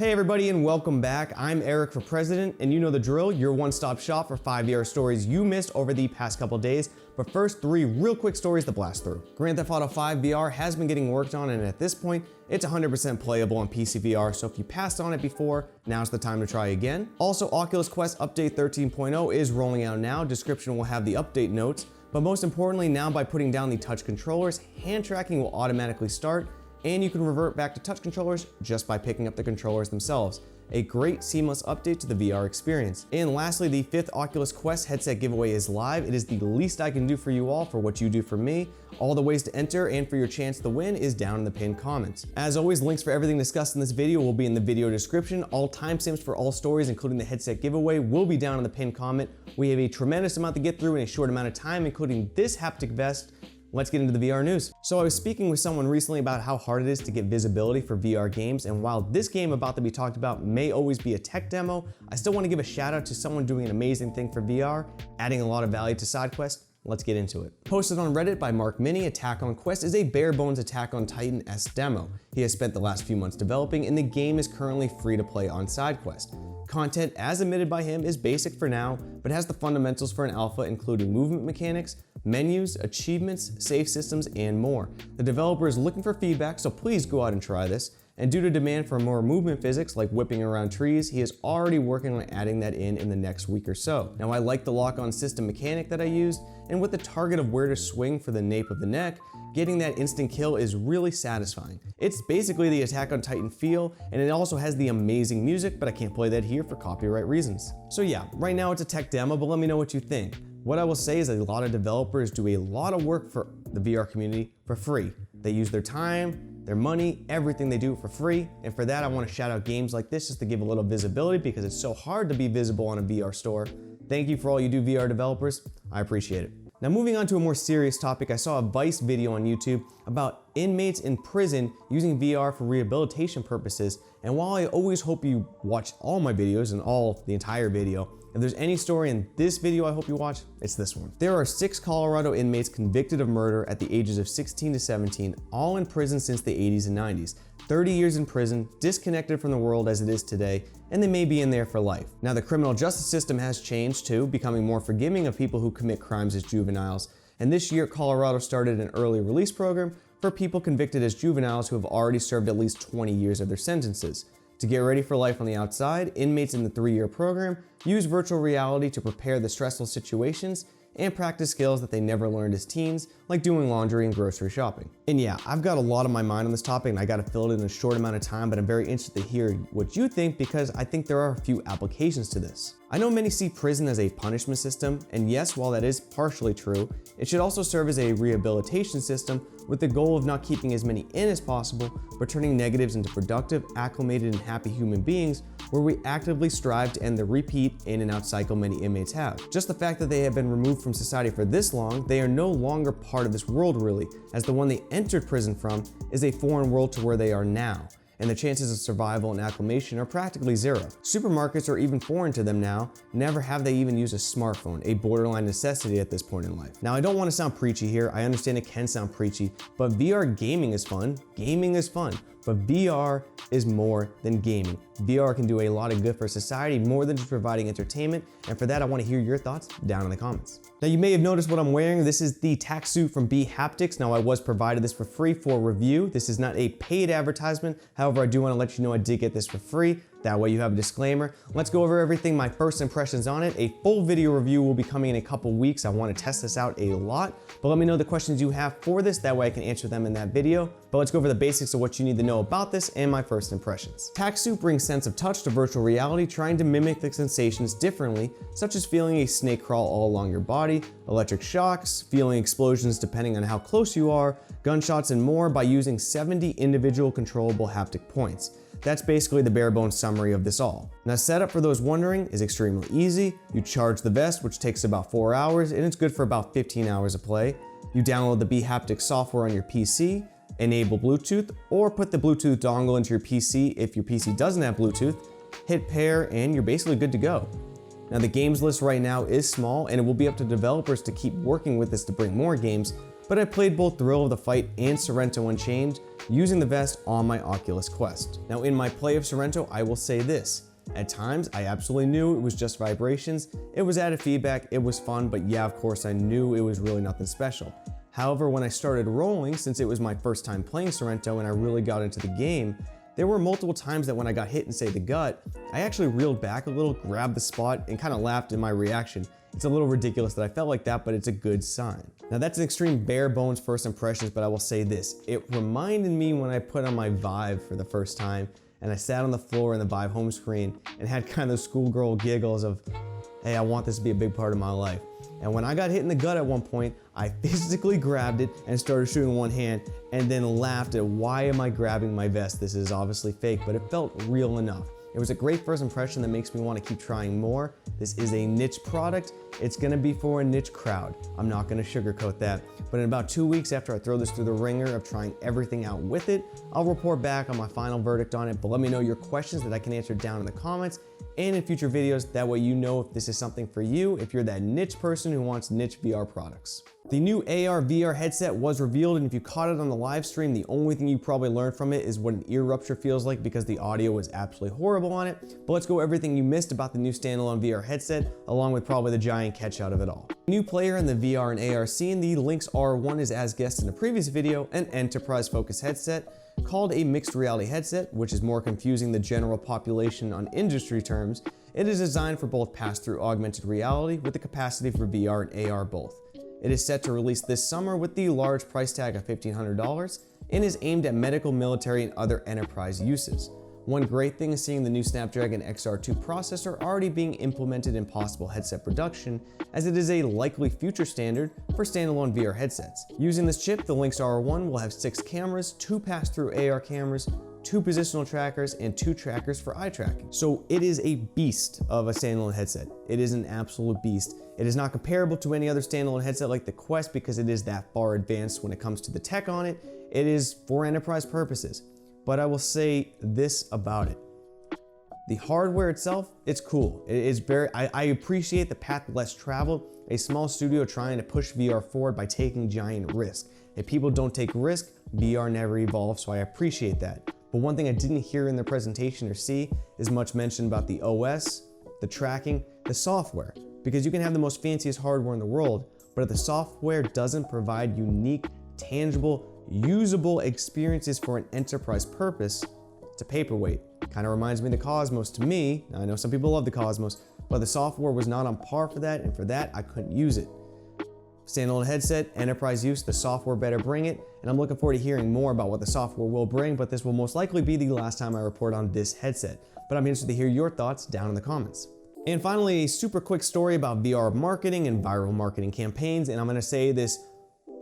Hey everybody and welcome back. I'm Eric for President, and you know the drill, your one-stop shop for 5 VR stories you missed over the past couple days. But first, 3 real quick stories to blast through. Grand Theft Auto 5 VR has been getting worked on, and at this point, it's 100% playable on PC VR, so if you passed on it before, now's the time to try again. Also, Oculus Quest Update 13.0 is rolling out now. Description will have the update notes, but most importantly, now by putting down the touch controllers, hand tracking will automatically start, and you can revert back to touch controllers just by picking up the controllers themselves. A great seamless update to the VR experience. And lastly, the 5th Oculus Quest headset giveaway is live. It is the least I can do for you all for what you do for me. All the ways to enter and for your chance to win is down in the pinned comments. As always, links for everything discussed in this video will be in the video description. All timestamps for all stories, including the headset giveaway, will be down in the pinned comment. We have a tremendous amount to get through in a short amount of time, including this haptic vest. Let's get into the VR news. So I was speaking with someone recently about how hard it is to get visibility for VR games, and while this game about to be talked about may always be a tech demo, I still want to give a shout out to someone doing an amazing thing for VR, adding a lot of value to Sidequest. Let's get into it. Posted on Reddit by Mark Mini, Attack on Quest is a bare bones Attack on Titan-esque demo. He has spent the last few months developing, and the game is currently free to play on Sidequest. Content, as admitted by him, is basic for now, but has the fundamentals for an alpha, including movement mechanics, menus, achievements, save systems, and more. The developer is looking for feedback, so please go out and try this. And due to demand for more movement physics, like whipping around trees, he is already working on adding that in the next week or so. Now, I like the lock-on system mechanic that I used, and with the target of where to swing for the nape of the neck, getting that instant kill is really satisfying. It's basically the Attack on Titan feel, and it also has the amazing music, but I can't play that here for copyright reasons. So yeah, right now it's a tech demo, but let me know what you think. What I will say is a lot of developers do a lot of work for the VR community for free. They use their time, their money, everything they do for free, and for that I want to shout out games like this just to give a little visibility because it's so hard to be visible on a VR store. Thank you for all you do, VR developers. I appreciate it. Now moving on to a more serious topic, I saw a Vice video on YouTube about inmates in prison using VR for rehabilitation purposes, and while I always hope you watch all my videos and the entire video, if there's any story in this video I hope you watch, it's this one. There are 6 Colorado inmates convicted of murder at the ages of 16 to 17, all in prison since the 80s and 90s. 30 years in prison, disconnected from the world as it is today, and they may be in there for life. Now, the criminal justice system has changed too, becoming more forgiving of people who commit crimes as juveniles. And this year, Colorado started an early release program for people convicted as juveniles who have already served at least 20 years of their sentences. To get ready for life on the outside, inmates in the 3-year program use virtual reality to prepare the stressful situations and practice skills that they never learned as teens, like doing laundry and grocery shopping. And yeah, I've got a lot on my mind on this topic and I gotta fill it in a short amount of time, but I'm very interested to hear what you think because I think there are a few applications to this. I know many see prison as a punishment system, and yes, while that is partially true, it should also serve as a rehabilitation system with the goal of not keeping as many in as possible, but turning negatives into productive, acclimated, and happy human beings where we actively strive to end the repeat in and out cycle many inmates have. Just the fact that they have been removed from society for this long, they are no longer part of this world really, as the one they entered prison from is a foreign world to where they are now, and the chances of survival and acclimation are practically zero. Supermarkets are even foreign to them now. Never have they even used a smartphone, a borderline necessity at this point in life. Now, I don't want to sound preachy here. I understand it can sound preachy, but VR gaming is fun. Gaming is fun, but VR is more than gaming. VR can do a lot of good for society, more than just providing entertainment, and for that I want to hear your thoughts down in the comments. Now, you may have noticed what I'm wearing. This is the tack suit from VR Haptics. Now, I was provided this for free for review. This is not a paid advertisement. However, I do want to let you know I did get this for free. That way you have a disclaimer. Let's go over everything, my first impressions on it. A full video review will be coming in a couple weeks. I want to test this out a lot, but let me know the questions you have for this. That way I can answer them in that video. But let's go over the basics of what you need to know about this and my first impressions. Tack suit brings sense of touch to virtual reality, trying to mimic the sensations differently, such as feeling a snake crawl all along your body, electric shocks, feeling explosions depending on how close you are, gunshots, and more by using 70 individual controllable haptic points. That's basically the bare bones summary of this all. Now, setup for those wondering is extremely easy. You charge the vest, which takes about 4 hours, and it's good for about 15 hours of play. You download the VR Haptic software on your PC, enable Bluetooth, or put the Bluetooth dongle into your PC if your PC doesn't have Bluetooth, hit pair, and you're basically good to go. Now, the games list right now is small, and it will be up to developers to keep working with this to bring more games, but I played both Thrill of the Fight and Sorrento Unchained using the vest on my Oculus Quest. Now in my play of Sorrento, I will say this. At times, I absolutely knew it was just vibrations. It was added feedback, it was fun, but yeah, of course, I knew it was really nothing special. However, when I started rolling, since it was my first time playing Sorrento and I really got into the game, there were multiple times that when I got hit in, say, the gut, I actually reeled back a little, grabbed the spot, and kind of laughed in my reaction. It's a little ridiculous that I felt like that, but it's a good sign. Now that's an extreme bare bones first impressions, but I will say this. It reminded me when I put on my Vive for the first time, and I sat on the floor in the Vive home screen and had kind of schoolgirl giggles of, hey, I want this to be a big part of my life. And when I got hit in the gut at one point, I physically grabbed it and started shooting one hand and then laughed at why am I grabbing my vest? This is obviously fake, but it felt real enough. It was a great first impression that makes me want to keep trying more. This is a niche product. It's gonna be for a niche crowd. I'm not gonna sugarcoat that. But in about 2 weeks after I throw this through the ringer of trying everything out with it, I'll report back on my final verdict on it, but let me know your questions that I can answer down in the comments and in future videos. That way you know if this is something for you, if you're that niche person who wants niche VR products. The new AR VR headset was revealed, and if you caught it on the live stream, the only thing you probably learned from it is what an ear rupture feels like because the audio was absolutely horrible on it. But let's go everything you missed about the new standalone VR headset, along with probably the giant catch out of it all. New player in the VR and AR scene, the Lynx R1 is, as guessed in a previous video, an enterprise-focused headset called a mixed reality headset, which is more confusing the general population on industry terms. It is designed for both pass-through augmented reality with the capacity for VR and AR both. It is set to release this summer with the large price tag of $1,500 and is aimed at medical, military, and other enterprise uses. One great thing is seeing the new Snapdragon XR2 processor already being implemented in possible headset production, as it is a likely future standard for standalone VR headsets. Using this chip, the Lynx R1 will have 6 cameras, 2 pass-through AR cameras, 2 positional trackers, and 2 trackers for eye tracking. So it is a beast of a standalone headset. It is an absolute beast. It is not comparable to any other standalone headset like the Quest because it is that far advanced when it comes to the tech on it. It is for enterprise purposes. But I will say this about it. The hardware itself, it's cool. It is I appreciate the path less traveled, a small studio trying to push VR forward by taking giant risk. If people don't take risk, VR never evolves, so I appreciate that. But one thing I didn't hear in the presentation or see is much mention about the OS, the tracking, the software. Because you can have the most fanciest hardware in the world, but if the software doesn't provide unique, tangible, usable experiences for an enterprise purpose, it's a paperweight. Kind of reminds me of the Cosmos to me. Now, I know some people love the Cosmos, but the software was not on par for that, and for that, I couldn't use it. Standalone headset, enterprise use, the software better bring it, and I'm looking forward to hearing more about what the software will bring, but this will most likely be the last time I report on this headset. But I'm interested to hear your thoughts down in the comments. And finally, a super quick story about VR marketing and viral marketing campaigns, and I'm gonna say this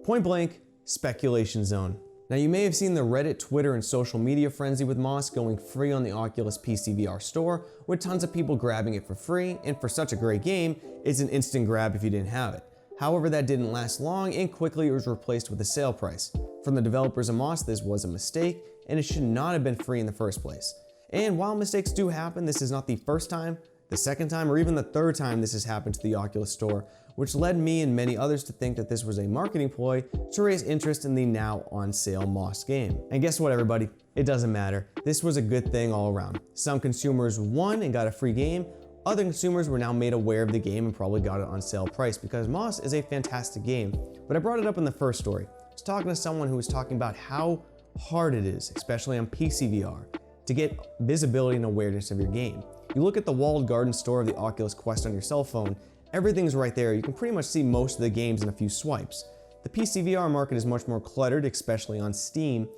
point blank, speculation zone. Now you may have seen the Reddit, Twitter, and social media frenzy with Moss going free on the Oculus PC VR store, with tons of people grabbing it for free, and for such a great game, it's an instant grab if you didn't have it. However, that didn't last long, and quickly it was replaced with a sale price. From the developers of Moss, this was a mistake, and it should not have been free in the first place. And while mistakes do happen, this is not the first time, the second time, or even the third time this has happened to the Oculus store, which led me and many others to think that this was a marketing ploy to raise interest in the now on sale Moss game. And guess what, everybody? It doesn't matter. This was a good thing all around. Some consumers won and got a free game. Other consumers were now made aware of the game and probably got it on sale price because Moss is a fantastic game. But I brought it up in the first story. I was talking to someone who was talking about how hard it is, especially on PC VR, to get visibility and awareness of your game. You look at the walled garden store of the Oculus Quest on your cell phone, everything's right there. You can pretty much see most of the games in a few swipes. The PC VR market is much more cluttered, especially on Steam,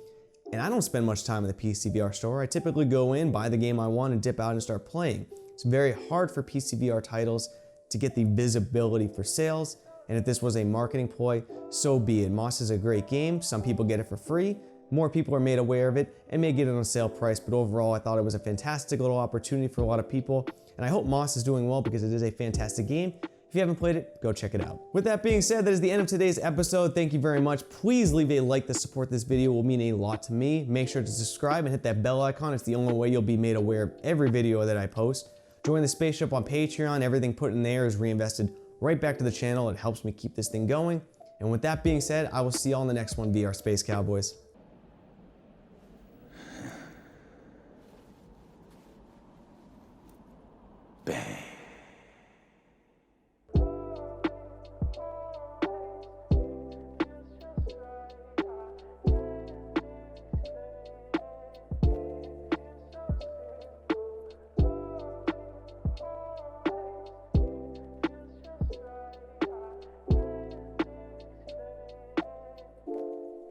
and I don't spend much time in the PC VR store. I typically go in, buy the game I want, and dip out and start playing. It's very hard for PC VR titles to get the visibility for sales, and if this was a marketing ploy, so be it. Moss is a great game. Some people get it for free. More people are made aware of it and may get it on sale price, but overall I thought it was a fantastic little opportunity for a lot of people, and I hope Moss is doing well because it is a fantastic game. If you haven't played it, go check it out. With that being said, that is the end of today's episode. Thank you very much. Please leave a like to support this video. It will mean a lot to me. Make sure to subscribe and hit that bell icon. It's the only way you'll be made aware of every video that I post. Join the spaceship on Patreon. Everything put in there is reinvested right back to the channel. It helps me keep this thing going. And with that being said, I will see y'all in the next one, VR Space Cowboys.